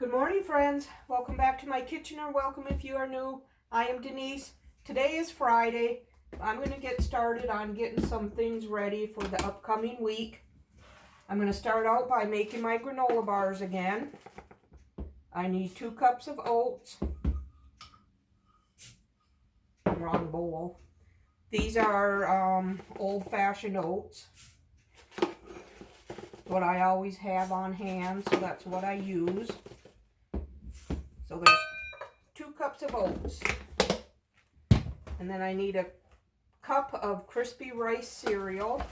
Good morning, friends. Welcome back to my kitchen, or welcome if you are new. I am Denise. Today is Friday. I'm going to get started on getting some things ready for the upcoming week. I'm going to start out by making my granola bars again. I need 2 cups of oats. Wrong bowl. These are old-fashioned oats. What I always have on hand, so that's what I use. So there's 2 cups of oats. And then I need a cup of crispy rice cereal.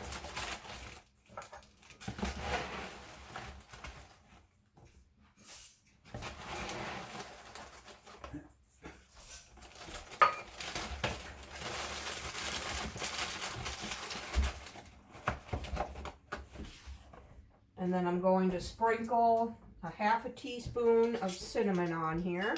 And then I'm going to sprinkle a half a teaspoon of cinnamon on here.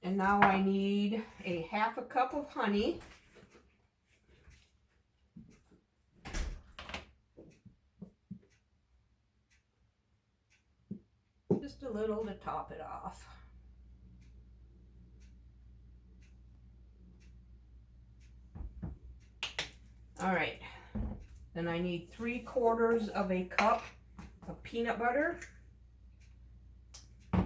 And now I need a half a cup of honey. Just a little to top it off. All right, then I need 3/4 of a cup of peanut butter. And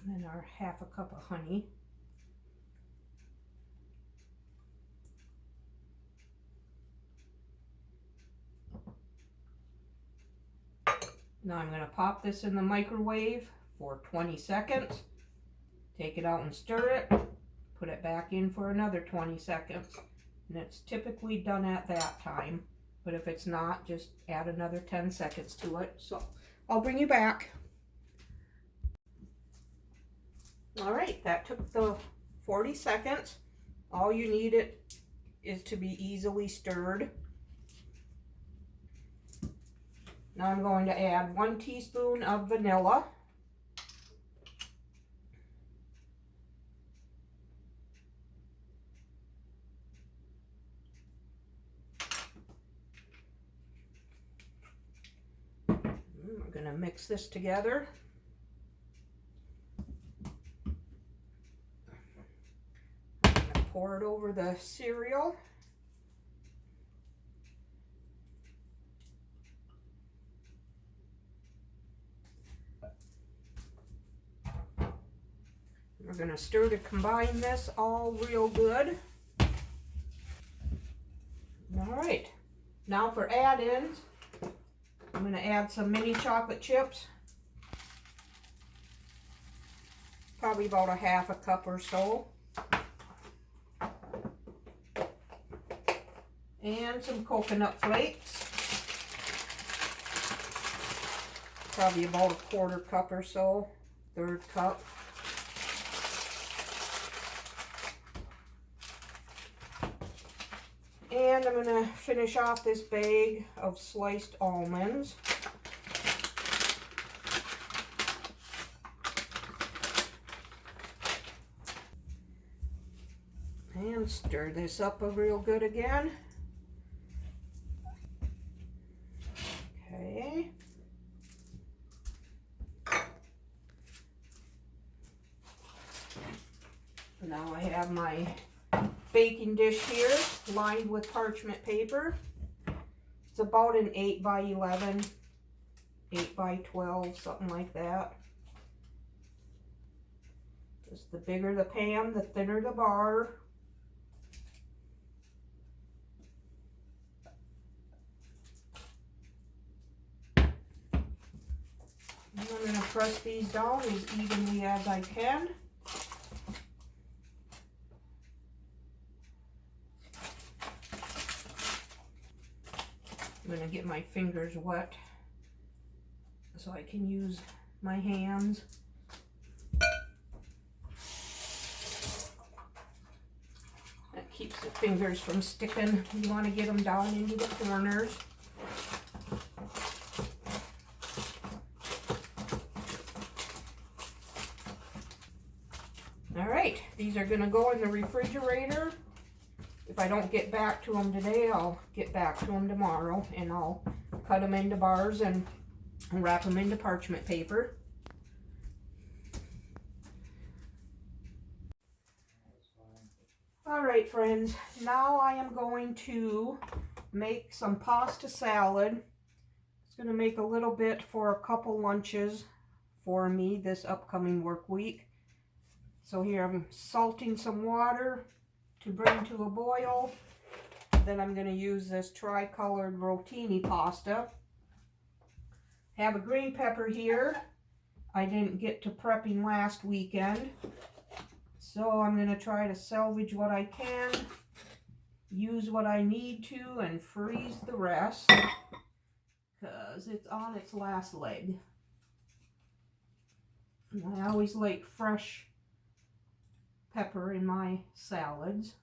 then our half a cup of honey. Now I'm going to pop this in the microwave for 20 seconds. Take it out and stir it. Put it back in for another 20 seconds. And it's typically done at that time. But if it's not, just add another 10 seconds to it. So I'll bring you back. All right, that took the 40 seconds. All you need it is to be easily stirred. Now I'm going to add 1 teaspoon of vanilla. We're going to mix this together. I'm going to pour it over the cereal. We're going to stir to combine this all real good. All right, now for add-ins, I'm going to add some mini chocolate chips. Probably about a half a cup or so. And some coconut flakes. Probably about a 1/4 cup or so, 1/3 cup. And I'm going to finish off this bag of sliced almonds. And stir this up real good again. Okay. Now I have my baking dish here lined with parchment paper. It's about an 8 by 11, 8 by 12, something like that. Just the bigger the pan, the thinner the bar. And I'm going to press these down as evenly as I can. I'm going to get my fingers wet so I can use my hands. That keeps the fingers from sticking. You want to get them down into the corners. All right, these are gonna go in the refrigerator. If I don't get back to them today, I'll get back to them tomorrow, and I'll cut them into bars and wrap them into parchment paper. All right, friends, now I am going to make some pasta salad. It's going to make a little bit for a couple lunches for me this upcoming work week. So here I'm salting some water to bring to a boil. Then I'm going to use this tri-colored rotini pasta. Have a green pepper here. I didn't get to prepping last weekend, so I'm going to try to salvage what I can, use what I need to, and freeze the rest because it's on its last leg. And I always like fresh pepper in my salads.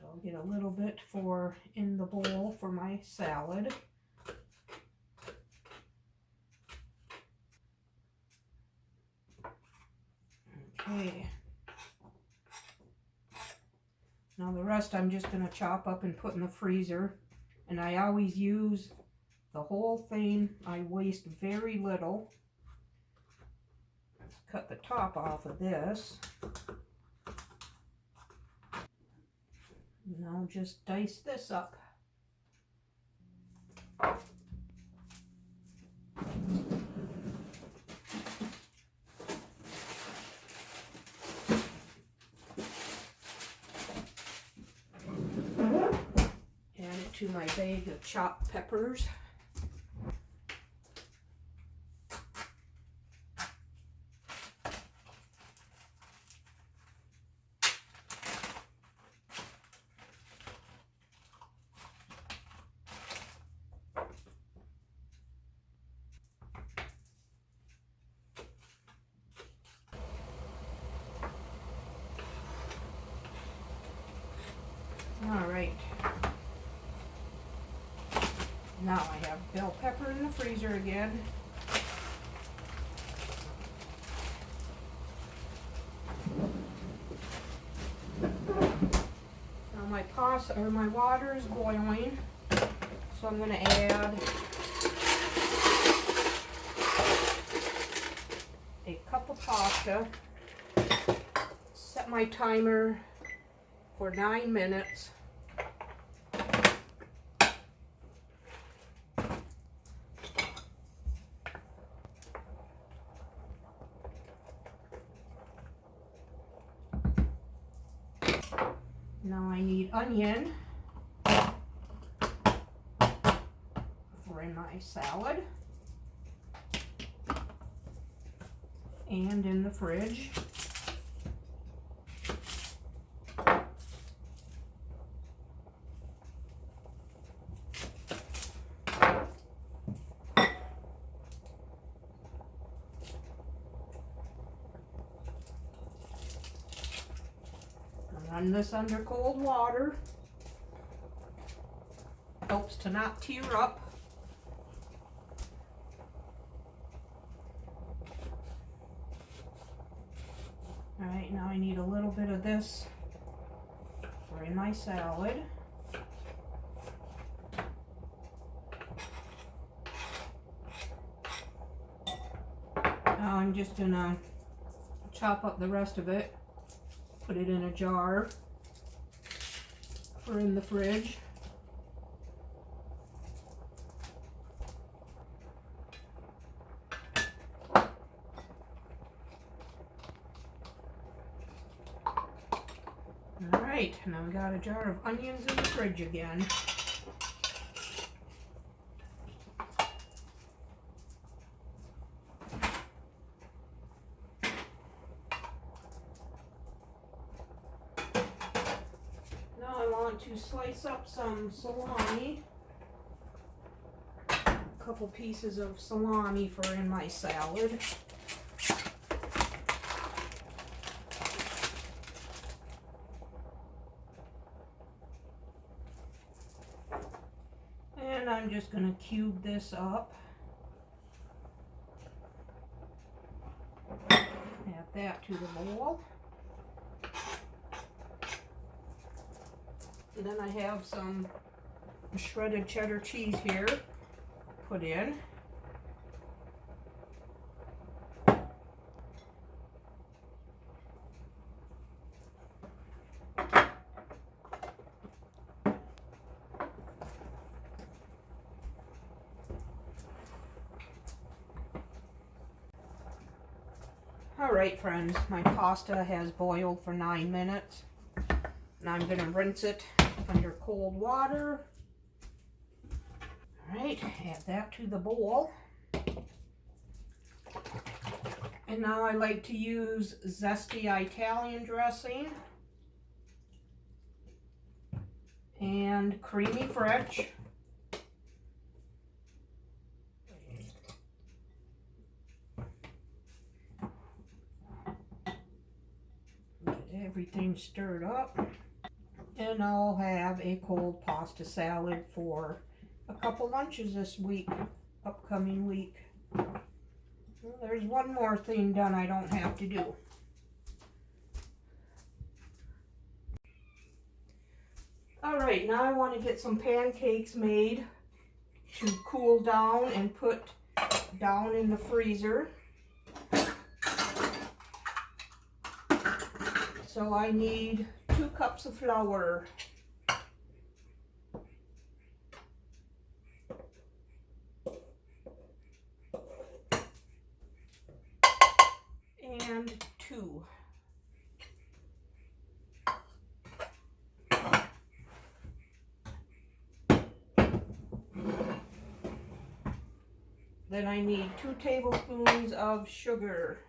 I'll get a little bit for in the bowl for my salad. Okay. Now the rest I'm just going to chop up and put in the freezer. And I always use the whole thing. I waste very little. Let's cut the top off of this. Now just dice this up. Add it to my bag of chopped peppers. All right. Now I have bell pepper in the freezer again. Now my pasta or my water is boiling, so I'm going to add a cup of pasta. Set my timer for 9 minutes. Now I need onion for in my salad and in the fridge. Run this under cold water. Helps to not tear up. Alright, now I need a little bit of this for in my salad. Now I'm just gonna chop up the rest of it. Put it in a jar for in the fridge. Alright, now we got a jar of onions in the fridge again. To slice up some salami, a couple pieces of salami for in my salad. I'm just going to cube this up. Add that to the bowl. And then I have some shredded cheddar cheese here. Put in. Alright friends, my pasta has boiled for 9 minutes. Now I'm going to rinse it under cold water. Alright, add that to the bowl. And now I like to use zesty Italian dressing and creamy French. Everything stirred up, and I'll have a cold pasta salad for a couple lunches this week, upcoming week. Well, there's one more thing done I don't have to do. Alright, now I want to get some pancakes made to cool down and put down in the freezer. So I need 2 cups of flour. And 2. Then I need 2 tablespoons of sugar.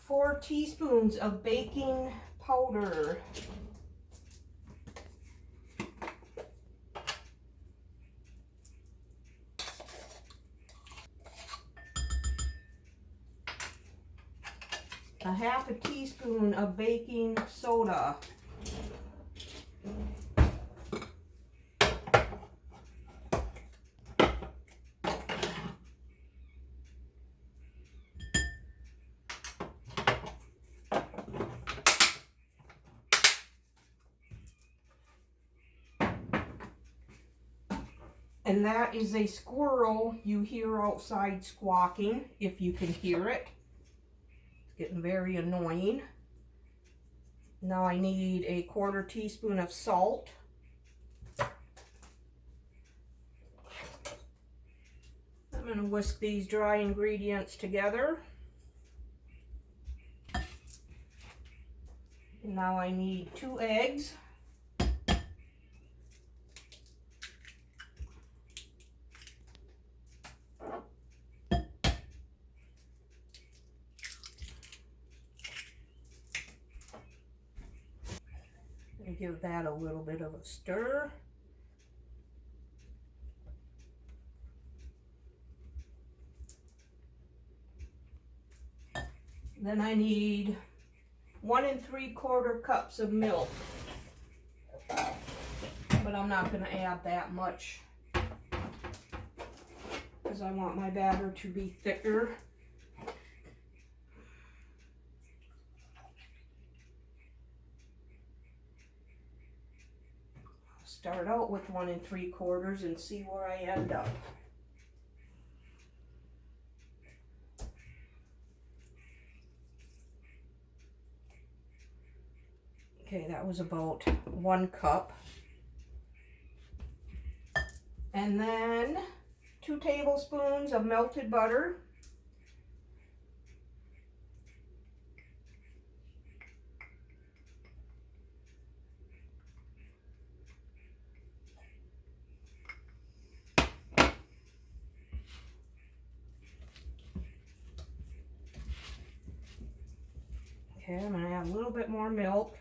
Four teaspoons of baking powder. A half a teaspoon of baking soda. And that is a squirrel you hear outside squawking, if you can hear it. It's getting very annoying. Now I need a 1/4 teaspoon of salt. I'm going to whisk these dry ingredients together. And now I need 2 eggs. And give that a little bit of a stir. Then I need 1 3/4 cups of milk. But I'm not going to add that much because I want my batter to be thicker. Start out with 1 3/4 and see where I end up. Okay, that was about 1 cup. And then 2 tablespoons of melted butter. Okay, I'm going to add a little bit more milk.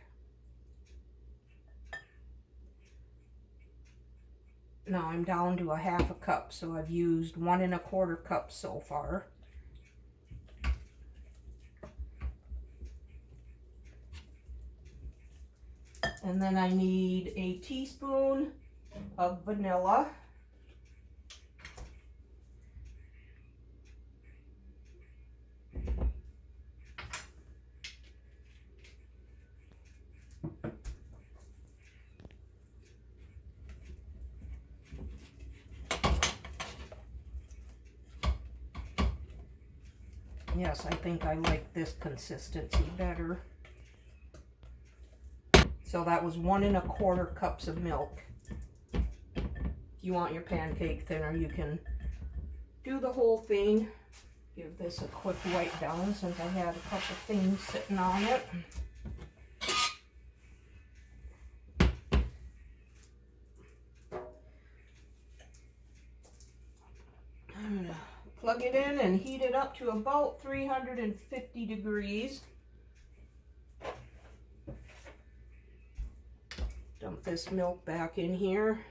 Now I'm down to a 1/2 cup, so I've used 1 1/4 cups so far. And then I need a teaspoon of vanilla. Yes, I think I like this consistency better. So that was 1 1/4 cups of milk. If you want your pancake thinner, you can do the whole thing. Give this a quick wipe down since I had a couple things sitting on it. I'm gonna plug it in and heat it up to about 350 degrees. Dump this milk back in here.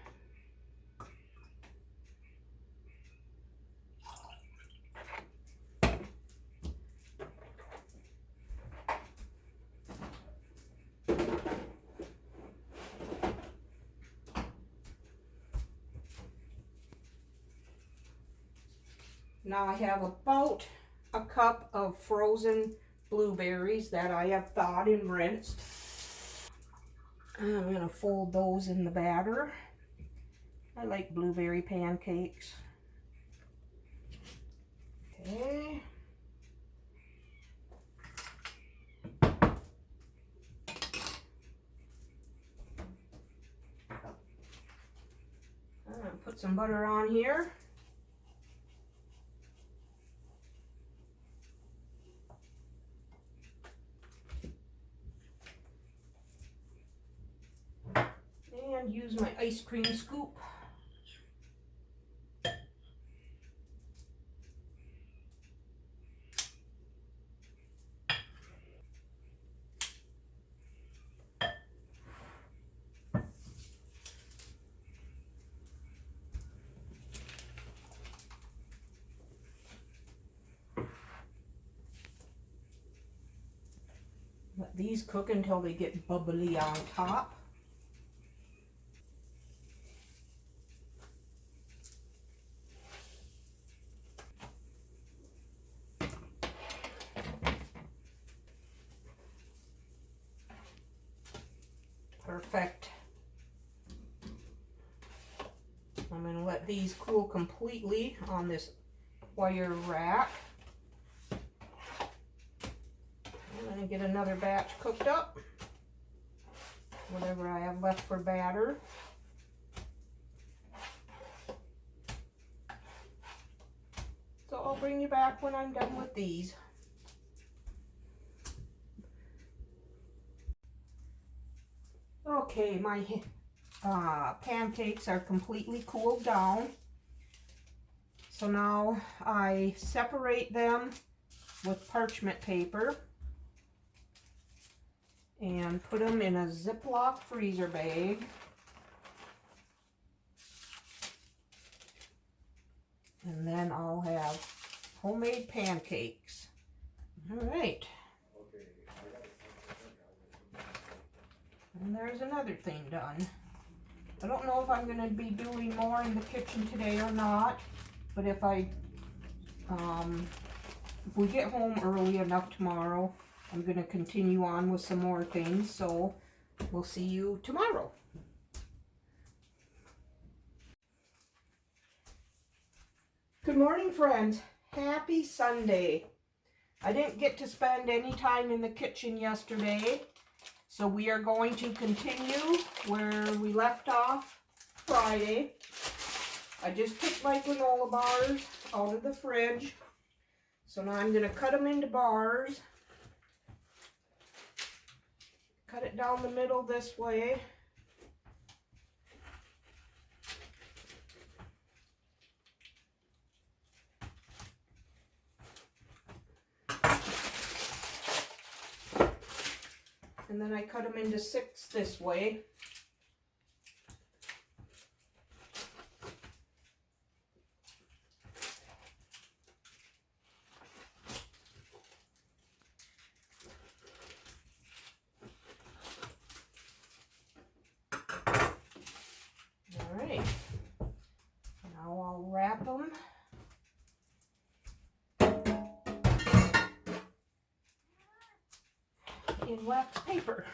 Now I have about a cup of frozen blueberries that I have thawed and rinsed. I'm going to fold those in the batter. I like blueberry pancakes. Okay. I'm going to put some butter on here. And use my ice cream scoop. Let these cook until they get bubbly on top. Perfect. I'm going to let these cool completely on this wire rack. I'm going to get another batch cooked up. Whatever I have left for batter. So I'll bring you back when I'm done with these. Okay, my pancakes are completely cooled down. So now I separate them with parchment paper and put them in a Ziploc freezer bag. And then I'll have homemade pancakes. All right. And there's another thing done. I don't know if I'm going to be doing more in the kitchen today or not, but if we get home early enough tomorrow, I'm going to continue on with some more things, so we'll see you tomorrow. Good morning, friends. Happy Sunday. I didn't get to spend any time in the kitchen yesterday, so we are going to continue where we left off Friday. I just took my granola bars out of the fridge. So now I'm going to cut them into bars. Cut it down the middle this way. And then I cut them into 6 this way. in wax paper.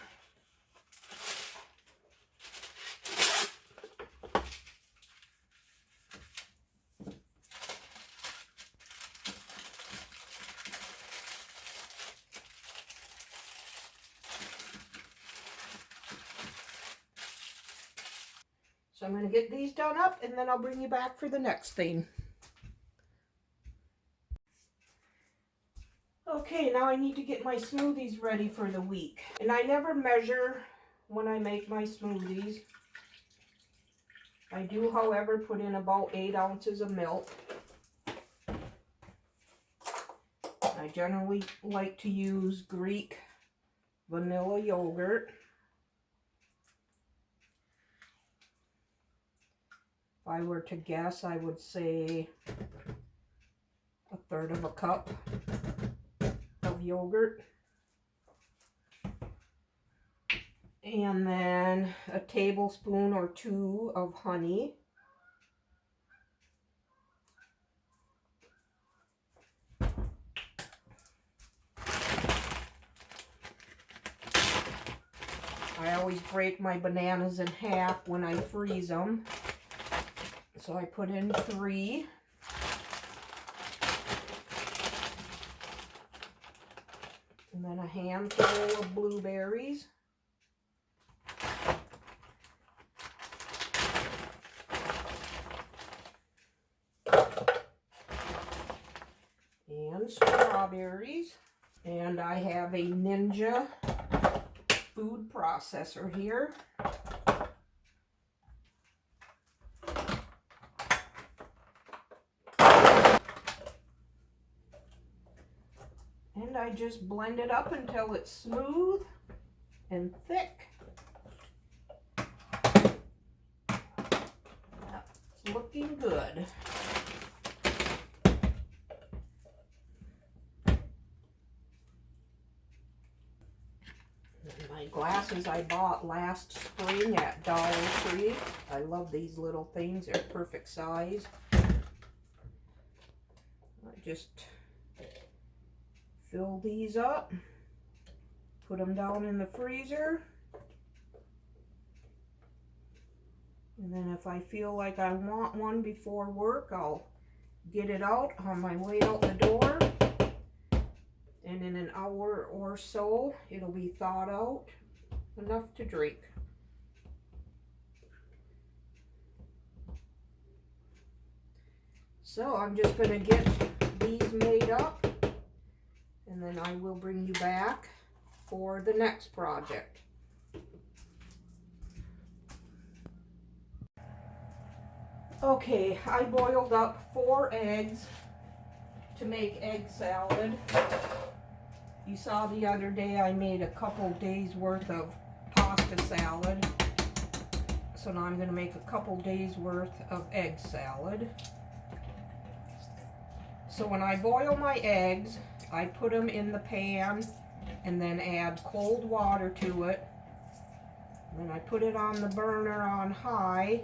So I'm going to get these done up and then I'll bring you back for the next thing. Okay, now I need to get my smoothies ready for the week. And I never measure when I make my smoothies. I do, however, put in about 8 ounces of milk. I generally like to use Greek vanilla yogurt. If I were to guess, I would say 1/3 of a cup of yogurt. And then a tablespoon or 2 of honey. I always break my bananas in half when I freeze them. So I put in 3. And then a handful of blueberries. And strawberries. And I have a Ninja food processor here. And I just blend it up until it's smooth and thick. That's looking good. And my glasses I bought last spring at Dollar Tree. I love these little things. They're perfect size. I just fill these up, put them down in the freezer, and then if I feel like I want one before work, I'll get it out on my way out the door, and in an hour or so it'll be thawed out enough to drink. So I'm just going to get these made up, and then I will bring you back for the next project. Okay, I boiled up 4 eggs to make egg salad. You saw the other day I made a couple days worth of pasta salad. So now I'm going to make a couple days worth of egg salad. So when I boil my eggs, I put them in the pan and then add cold water to it. And then I put it on the burner on high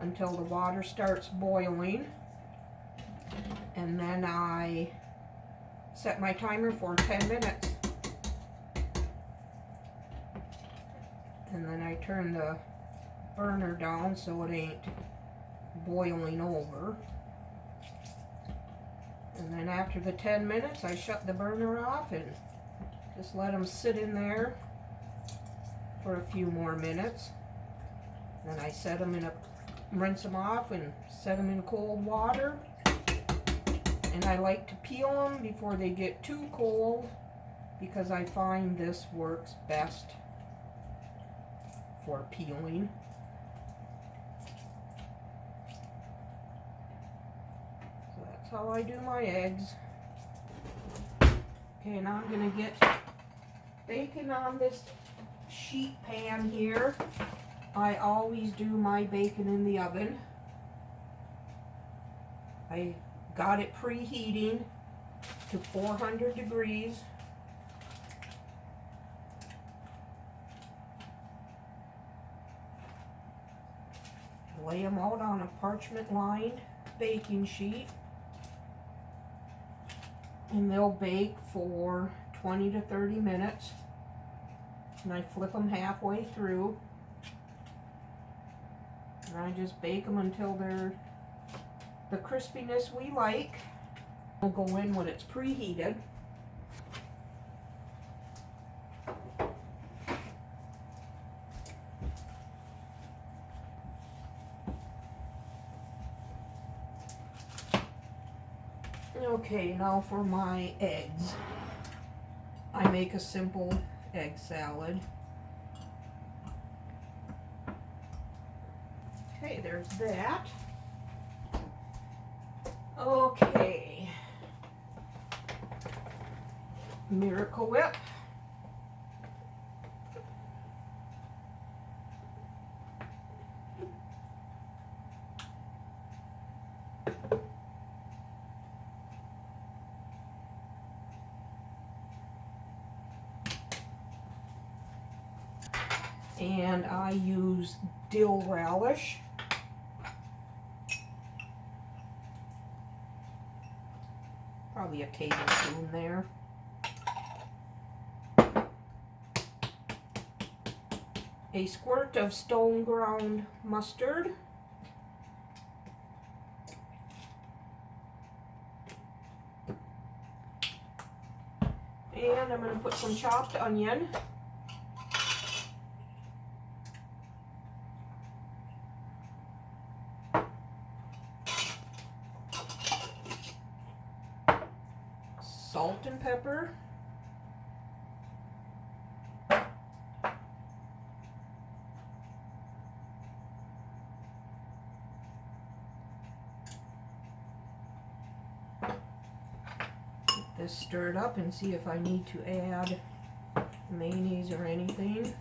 until the water starts boiling. And then I set my timer for 10 minutes. And then I turn the burner down so it ain't boiling over. And then after the 10 minutes, I shut the burner off and just let them sit in there for a few more minutes. Then I set them in a, rinse them off and set them in cold water. And I like to peel them before they get too cold because I find this works best for peeling. That's how I do my eggs. Okay, now I'm going to get bacon on this sheet pan here. I always do my bacon in the oven. I got it preheating to 400 degrees. Lay them out on a parchment lined baking sheet. And they'll bake for 20 to 30 minutes. and I flip them halfway through. And I just bake them until they're the crispiness we like. We'll go in when it's preheated. Okay, now for my eggs. I make a simple egg salad. Okay, there's that. Okay. Miracle Whip. And I use dill relish. Probably a tablespoon there. A squirt of stone ground mustard. And I'm going to put some chopped onion. Salt and pepper. Get this stirred up and see if I need to add mayonnaise or anything.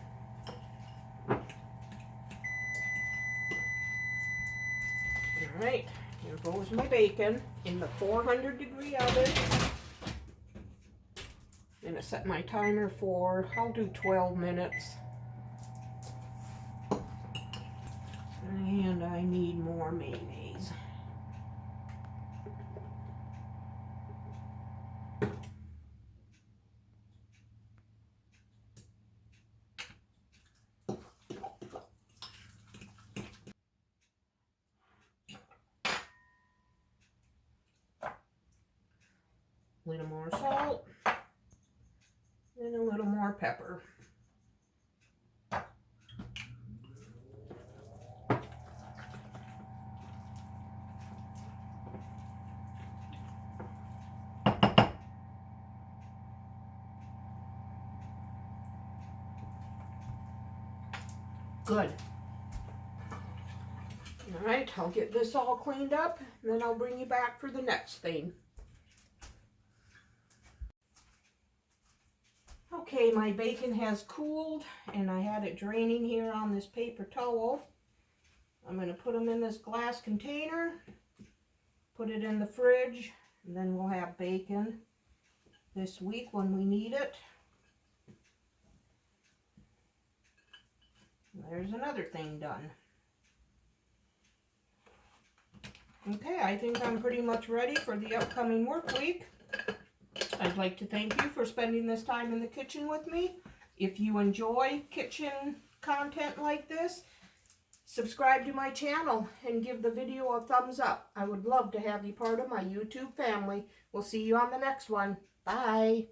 Alright, here goes my bacon in the 400-degree oven. I'm going to set my timer for, I'll do 12 minutes. And I need more mayonnaise. A little more salt. And a little more pepper. Good. All right, I'll get this all cleaned up, and then I'll bring you back for the next thing. Okay, my bacon has cooled, and I had it draining here on this paper towel. I'm going to put them in this glass container, put it in the fridge, and then we'll have bacon this week when we need it. There's another thing done. Okay, I think I'm pretty much ready for the upcoming work week. I'd like to thank you for spending this time in the kitchen with me. If you enjoy kitchen content like this, subscribe to my channel and give the video a thumbs up. I would love to have you part of my YouTube family. We'll see you on the next one. Bye.